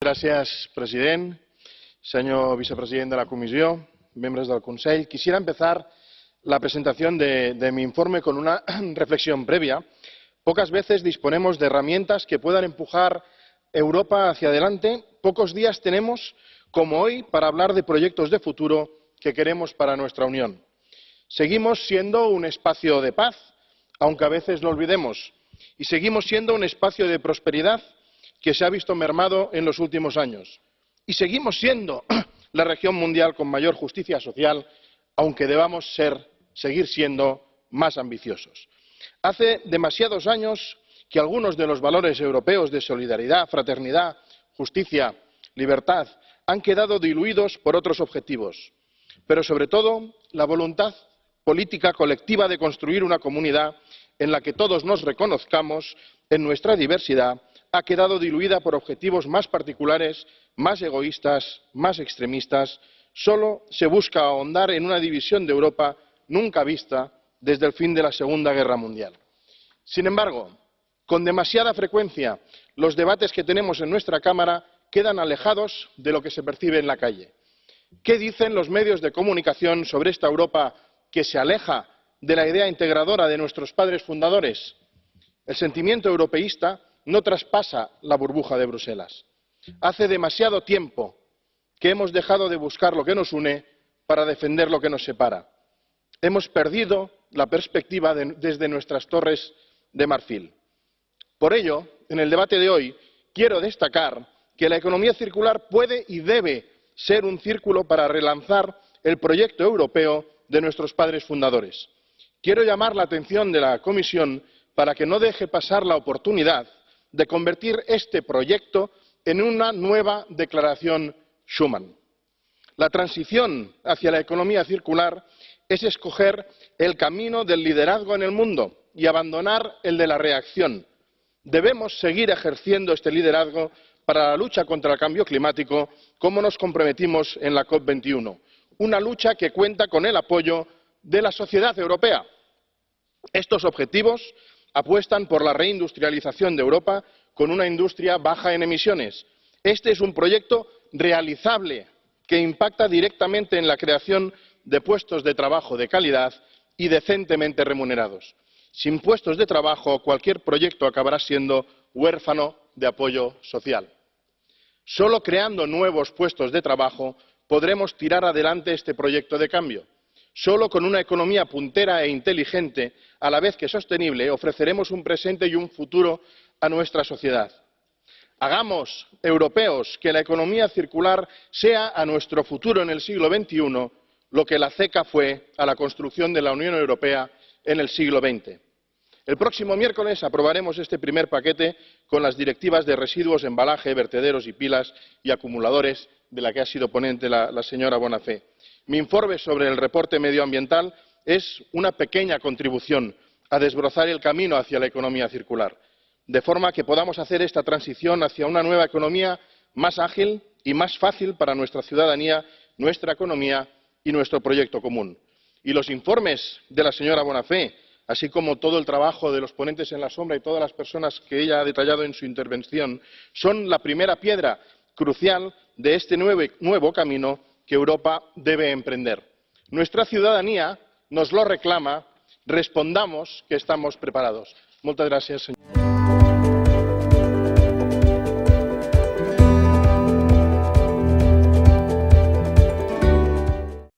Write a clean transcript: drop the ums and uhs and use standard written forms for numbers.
Gràcies, president. Senyor vicepresident de la Comissió, miembros del Consell, quisiera empezar la presentación de mi informe con una reflexión previa. Pocas veces disponemos de herramientas que puedan empujar Europa hacia adelante. Pocos días tenemos, como hoy, para hablar de proyectos de futuro que queremos para nuestra Unión. Seguimos siendo un espacio de paz, aunque a veces lo olvidemos, y seguimos siendo un espacio de prosperidad que se ha visto mermado en los últimos años. Y seguimos siendo la región mundial con mayor justicia social, aunque debamos seguir siendo más ambiciosos. Hace demasiados años que algunos de los valores europeos de solidaridad, fraternidad, justicia, libertad han quedado diluidos por otros objetivos, pero sobre todo la voluntad política colectiva de construir una comunidad en la que todos nos reconozcamos en nuestra diversidad ha quedado diluida por objetivos más particulares, más egoístas, más extremistas. Solo se busca ahondar en una división de Europa nunca vista desde el fin de la Segunda Guerra Mundial. Sin embargo, con demasiada frecuencia, los debates que tenemos en nuestra Cámara quedan alejados de lo que se percibe en la calle. ¿Qué dicen los medios de comunicación sobre esta Europa que se aleja de la idea integradora de nuestros padres fundadores? El sentimiento europeísta no traspasa la burbuja de Bruselas. Hace demasiado tiempo que hemos dejado de buscar lo que nos une para defender lo que nos separa. Hemos perdido la perspectiva desde nuestras torres de marfil. Por ello, en el debate de hoy, quiero destacar que la economía circular puede y debe ser un círculo para relanzar el proyecto europeo de nuestros padres fundadores. Quiero llamar la atención de la Comisión para que no deje pasar la oportunidad de convertir este proyecto en una nueva declaración Schuman. La transición hacia la economía circular es escoger el camino del liderazgo en el mundo y abandonar el de la reacción. Debemos seguir ejerciendo este liderazgo para la lucha contra el cambio climático, como nos comprometimos en la COP21, una lucha que cuenta con el apoyo de la sociedad europea. Estos objetivos apuestan por la reindustrialización de Europa con una industria baja en emisiones. Este es un proyecto realizable que impacta directamente en la creación de puestos de trabajo de calidad y decentemente remunerados. Sin puestos de trabajo, cualquier proyecto acabará siendo huérfano de apoyo social. Solo creando nuevos puestos de trabajo podremos tirar adelante este proyecto de cambio. Solo con una economía puntera e inteligente, a la vez que sostenible, ofreceremos un presente y un futuro a nuestra sociedad. Hagamos, europeos, que la economía circular sea a nuestro futuro en el siglo XXI lo que la CECA fue a la construcción de la Unión Europea en el siglo XX. El próximo miércoles aprobaremos este primer paquete con las directivas de residuos, embalaje, vertederos y pilas y acumuladores, de la que ha sido ponente la señora Bonafè. Mi informe sobre el reporte medioambiental es una pequeña contribución a desbrozar el camino hacia la economía circular, de forma que podamos hacer esta transición hacia una nueva economía más ágil y más fácil para nuestra ciudadanía, nuestra economía y nuestro proyecto común. Y los informes de la señora Bonafè, así como todo el trabajo de los ponentes en la sombra y todas las personas que ella ha detallado en su intervención, son la primera piedra crucial de este nuevo camino que Europa debe emprender. Nuestra ciudadanía nos lo reclama. Respondamos que estamos preparados. Muchas gracias, señor.